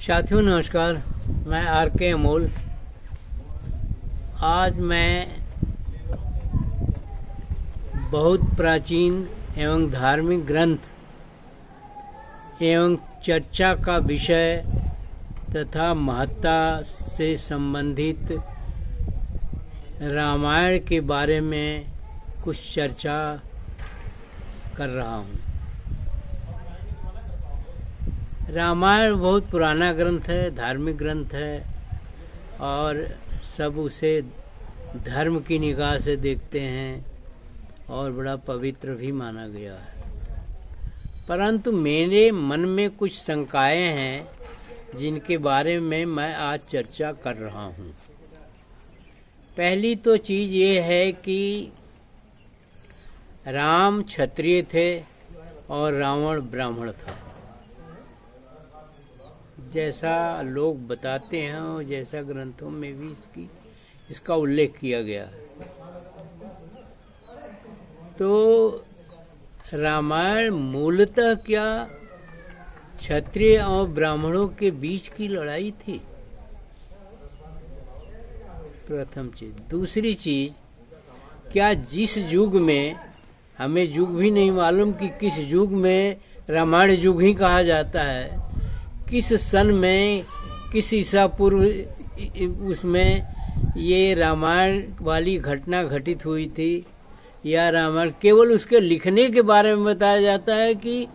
साथियों नमस्कार, मैं आर के अमोल। आज मैं बहुत प्राचीन एवं धार्मिक ग्रंथ एवं चर्चा का विषय तथा महत्ता से संबंधित रामायण के बारे में कुछ चर्चा कर रहा हूँ। रामायण बहुत पुराना ग्रंथ है, धार्मिक ग्रंथ है और सब उसे धर्म की निगाह से देखते हैं और बड़ा पवित्र भी माना गया है। परंतु मेरे मन में कुछ शंकाएं हैं जिनके बारे में मैं आज चर्चा कर रहा हूँ। पहली तो चीज़ ये है कि राम क्षत्रिय थे और रावण ब्राह्मण था, जैसा लोग बताते हैं और जैसा ग्रंथों में भी इसका उल्लेख किया गया है। तो रामायण मूलतः क्या क्षत्रिय और ब्राह्मणों के बीच की लड़ाई थी? प्रथम चीज। दूसरी चीज, क्या जिस युग में, हमें युग भी नहीं मालूम कि किस युग में, रामायण युग ही कहा जाता है, किस सन में, किस ईसा पूर्व उसमें ये रामायण वाली घटना घटित हुई थी, या रामायण केवल उसके लिखने के बारे में बताया जाता है कि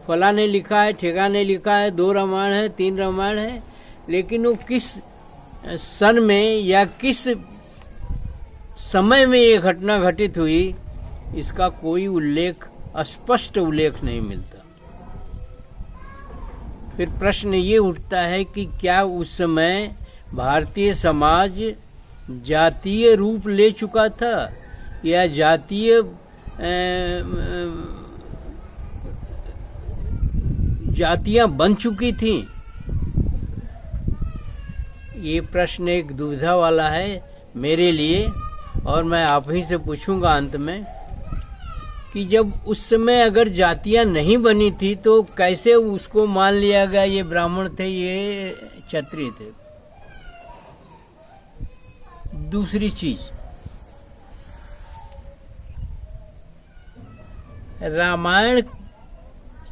फला ने लिखा है, ठेका ने लिखा है, 2 रामायण है, 3 रामायण है, लेकिन वो किस सन में या किस समय में ये घटना घटित हुई, इसका कोई उल्लेख, स्पष्ट उल्लेख नहीं मिलता। फिर प्रश्न ये उठता है कि क्या उस समय भारतीय समाज जातीय रूप ले चुका था या जातीय जातियां बन चुकी थी? ये प्रश्न एक दुविधा वाला है मेरे लिए, और मैं आप ही से पूछूंगा अंत में कि जब उस समय अगर जातियां नहीं बनी थी तो कैसे उसको मान लिया गया ये ब्राह्मण थे, ये क्षत्रिय थे? दूसरी चीज, रामायण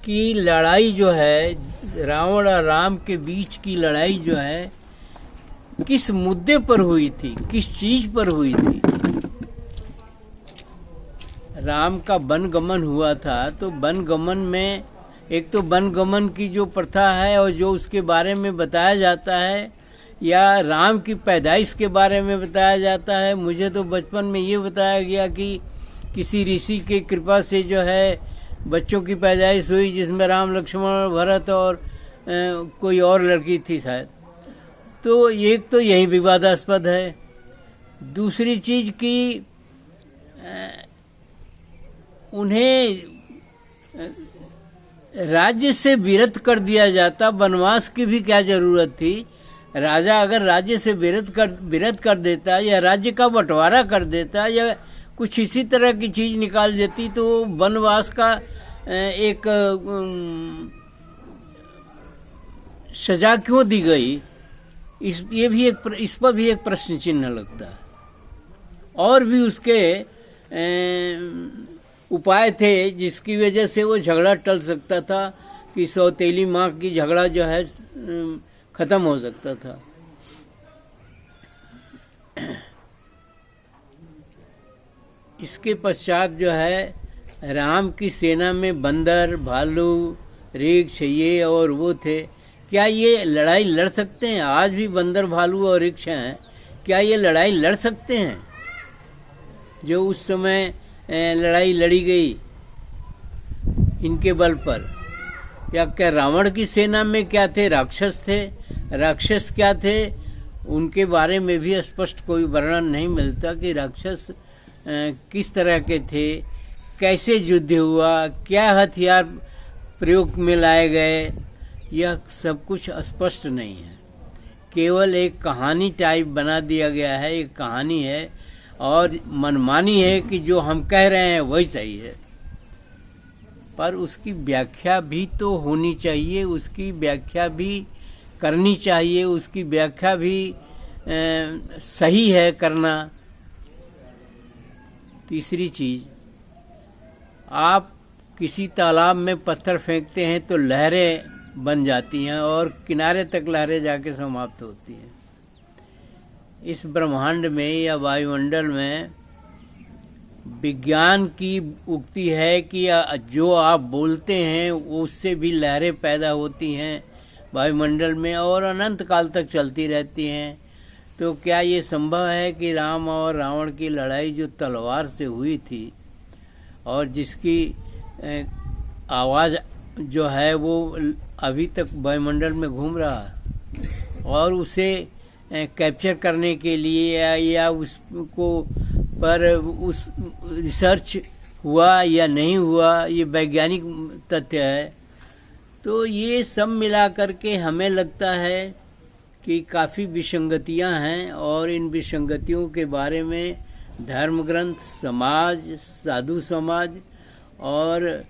की लड़ाई जो है, रावण और राम के बीच की लड़ाई जो है, किस मुद्दे पर हुई थी, किस चीज पर हुई थी? राम का वनगमन हुआ था, तो वनगमन में एक तो वनगमन की जो प्रथा है और जो उसके बारे में बताया जाता है, या राम की पैदाइश के बारे में बताया जाता है। मुझे तो बचपन में ये बताया गया कि किसी ऋषि के कृपा से जो है बच्चों की पैदाइश हुई, जिसमें राम, लक्ष्मण, भरत और कोई और लड़की थी शायद। तो एक तो यही विवादास्पद है। दूसरी चीज की उन्हें राज्य से विरत कर दिया जाता, वनवास की भी क्या जरूरत थी? राजा अगर राज्य से विरत कर देता या राज्य का बंटवारा कर देता या कुछ इसी तरह की चीज निकाल देती, तो वनवास का एक सजा क्यों दी गई? इस पर भी एक प्रश्न चिन्ह लगता है। और भी उसके उपाय थे जिसकी वजह से वो झगड़ा टल सकता था, कि सौतेली माँ की झगड़ा जो है खत्म हो सकता था। इसके पश्चात जो है राम की सेना में बंदर, भालू, रीछ ये और वो थे। क्या ये लड़ाई लड़ सकते हैं? आज भी बंदर, भालू और रीछ हैं, क्या ये लड़ाई लड़ सकते हैं जो उस समय लड़ाई लड़ी गई इनके बल पर? या क्या रावण की सेना में क्या थे? राक्षस थे। राक्षस क्या थे? उनके बारे में भी स्पष्ट कोई वर्णन नहीं मिलता कि राक्षस किस तरह के थे, कैसे युद्ध हुआ, क्या हथियार प्रयोग में लाए गए, यह सब कुछ स्पष्ट नहीं है। केवल एक कहानी टाइप बना दिया गया है, एक कहानी है और मनमानी है कि जो हम कह रहे हैं वही सही है। पर उसकी व्याख्या भी तो होनी चाहिए, उसकी व्याख्या भी करनी चाहिए, उसकी व्याख्या भी सही है करना। तीसरी चीज, आप किसी तालाब में पत्थर फेंकते हैं तो लहरें बन जाती हैं और किनारे तक लहरें जाके समाप्त होती हैं। इस ब्रह्मांड में या वायुमंडल में विज्ञान की उक्ति है कि जो आप बोलते हैं उससे भी लहरें पैदा होती हैं वायुमंडल में और अनंत काल तक चलती रहती हैं। तो क्या ये संभव है कि राम और रावण की लड़ाई जो तलवार से हुई थी और जिसकी आवाज़ जो है वो अभी तक वायुमंडल में घूम रहा है और उसे कैप्चर करने के लिए या उसको पर उस रिसर्च हुआ या नहीं हुआ, ये वैज्ञानिक तथ्य है। तो ये सब मिला करके हमें लगता है कि काफ़ी विसंगतियां हैं और इन विसंगतियों के बारे में धर्म ग्रंथ, समाज, साधु समाज और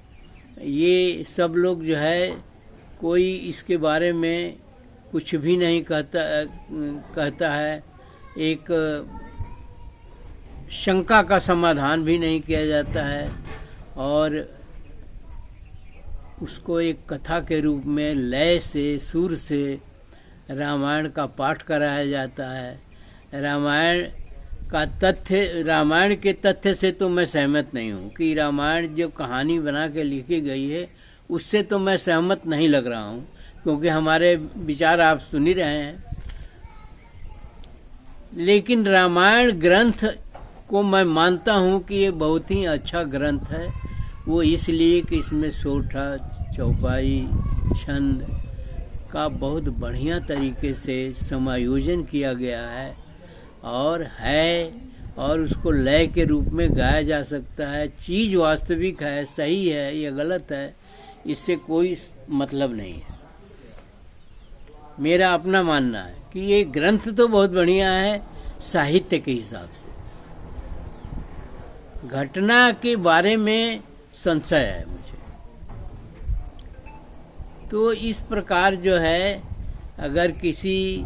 ये सब लोग जो है कोई इसके बारे में कुछ भी नहीं कहता है। एक शंका का समाधान भी नहीं किया जाता है और उसको एक कथा के रूप में लय से, सुर से रामायण का पाठ कराया जाता है। रामायण के तथ्य से तो मैं सहमत नहीं हूँ कि रामायण जो कहानी बना के लिखी गई है उससे तो मैं सहमत नहीं लग रहा हूँ, क्योंकि हमारे विचार आप सुन ही रहे हैं। लेकिन रामायण ग्रंथ को मैं मानता हूँ कि ये बहुत ही अच्छा ग्रंथ है। वो इसलिए कि इसमें सोठा, चौपाई, छंद का बहुत बढ़िया तरीके से समायोजन किया गया है और उसको लय के रूप में गाया जा सकता है। चीज़ वास्तविक है, सही है या गलत है, इससे कोई मतलब नहीं है। मेरा अपना मानना है कि ये ग्रंथ तो बहुत बढ़िया है साहित्य के हिसाब से। घटना के बारे में संशय है मुझे। तो इस प्रकार जो है, अगर किसी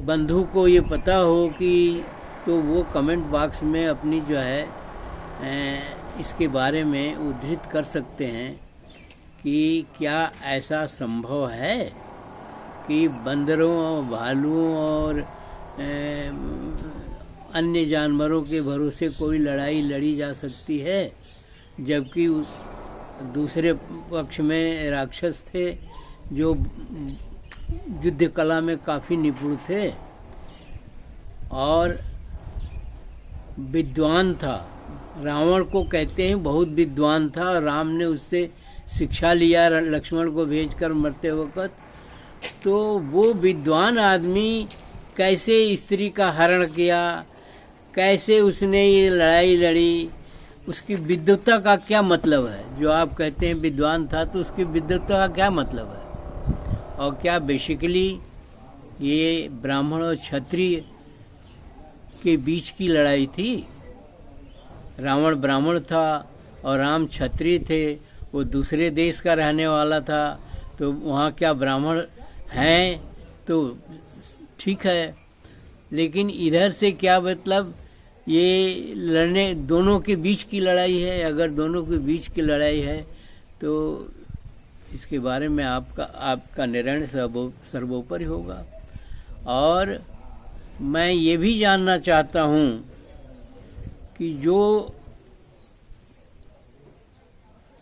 बंधु को ये पता हो कि तो वो कमेंट बॉक्स में अपनी जो है इसके बारे में उद्धृत कर सकते हैं कि क्या ऐसा संभव है कि बंदरों, भालुओं और अन्य जानवरों के भरोसे कोई लड़ाई लड़ी जा सकती है, जबकि दूसरे पक्ष में राक्षस थे जो युद्ध कला में काफ़ी निपुण थे और विद्वान था। रावण को कहते हैं बहुत विद्वान था और राम ने उससे शिक्षा लिया लक्ष्मण को भेजकर मरते वक्त। तो वो विद्वान आदमी कैसे स्त्री का हरण किया, कैसे उसने ये लड़ाई लड़ी, उसकी विद्वत्ता का क्या मतलब है? जो आप कहते हैं विद्वान था तो उसकी विद्वत्ता का क्या मतलब है? और क्या बेसिकली ये ब्राह्मण और क्षत्रिय के बीच की लड़ाई थी? रावण ब्राह्मण था और राम क्षत्रिय थे। वो दूसरे देश का रहने वाला था, तो वहाँ क्या ब्राह्मण हैं तो ठीक है, लेकिन इधर से क्या मतलब ये लड़ने दोनों के बीच की लड़ाई है। अगर दोनों के बीच की लड़ाई है तो इसके बारे में आपका निर्णय सर्वोपरि होगा। और मैं ये भी जानना चाहता हूँ कि जो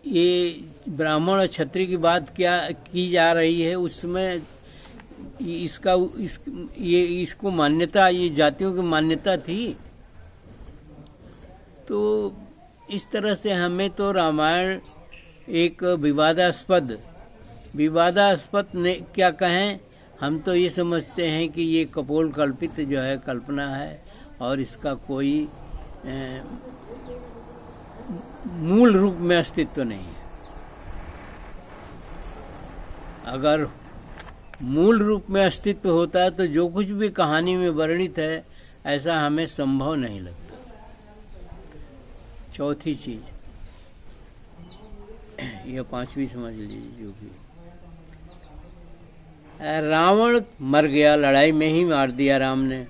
ये ब्राह्मण और क्षत्रिय की बात क्या की जा रही है, उसमें इसको मान्यता, ये जातियों की मान्यता थी। तो इस तरह से हमें तो रामायण एक विवादास्पद ने क्या कहें, हम तो ये समझते हैं कि ये कपोल कल्पित जो है कल्पना है और इसका कोई मूल रूप में अस्तित्व नहीं है। अगर मूल रूप में अस्तित्व होता है तो जो कुछ भी कहानी में वर्णित है ऐसा हमें संभव नहीं लगता। चौथी चीज, यह पांचवी समझ लीजिए, जो भी रावण मर गया, लड़ाई में ही मार दिया राम ने।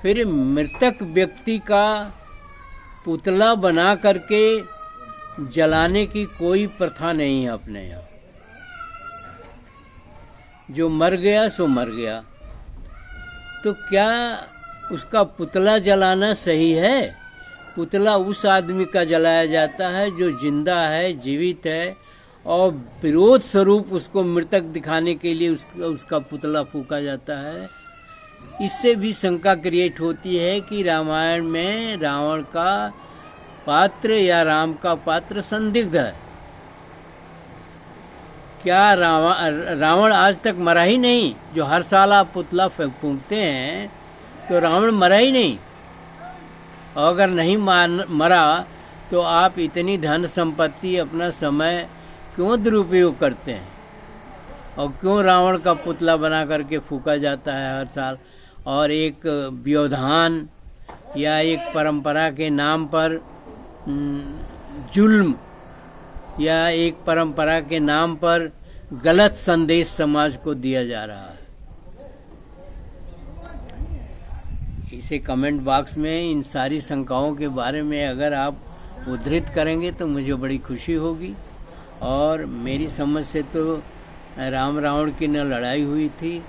फिर मृतक व्यक्ति का पुतला बना करके जलाने की कोई प्रथा नहीं है अपने यहाँ। जो मर गया सो मर गया। तो क्या उसका पुतला जलाना सही है? पुतला उस आदमी का जलाया जाता है जो जिंदा है, जीवित है, और विरोध स्वरूप उसको मृतक दिखाने के लिए उसका पुतला फूका जाता है। इससे भी शंका क्रिएट होती है कि रामायण में रावण का पात्र या राम का पात्र संदिग्ध है। क्या रावण आज तक मरा ही नहीं? जो हर साल आप पुतला फूंकते हैं तो रावण मरा ही नहीं। और अगर नहीं मरा तो आप इतनी धन संपत्ति, अपना समय क्यों दुरुपयोग करते हैं? और क्यों रावण का पुतला बना करके फूका जाता है हर साल? और एक व्यवधान या एक परंपरा के नाम पर जुल्म या एक परंपरा के नाम पर गलत संदेश समाज को दिया जा रहा है। इसे कमेंट बॉक्स में इन सारी शंकाओं के बारे में अगर आप उद्धृत करेंगे तो मुझे बड़ी खुशी होगी। और मेरी समझ से तो राम रावण की न लड़ाई हुई थी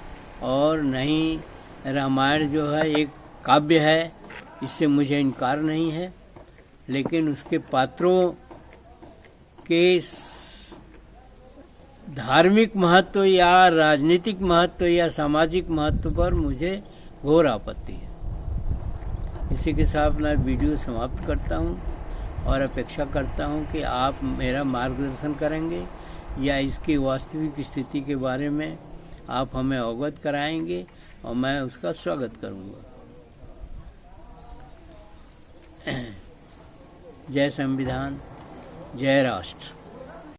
और न ही रामायण जो है एक काव्य है, इससे मुझे इनकार नहीं है। लेकिन उसके पात्रों के धार्मिक महत्व या राजनीतिक महत्व या सामाजिक महत्व पर मुझे घोर आपत्ति है। इसी के साथ अपना वीडियो समाप्त करता हूँ और अपेक्षा करता हूँ कि आप मेरा मार्गदर्शन करेंगे या इसकी वास्तविक स्थिति के बारे में आप हमें अवगत कराएंगे और मैं उसका स्वागत करूँगा। जय संविधान, जय राष्ट्र।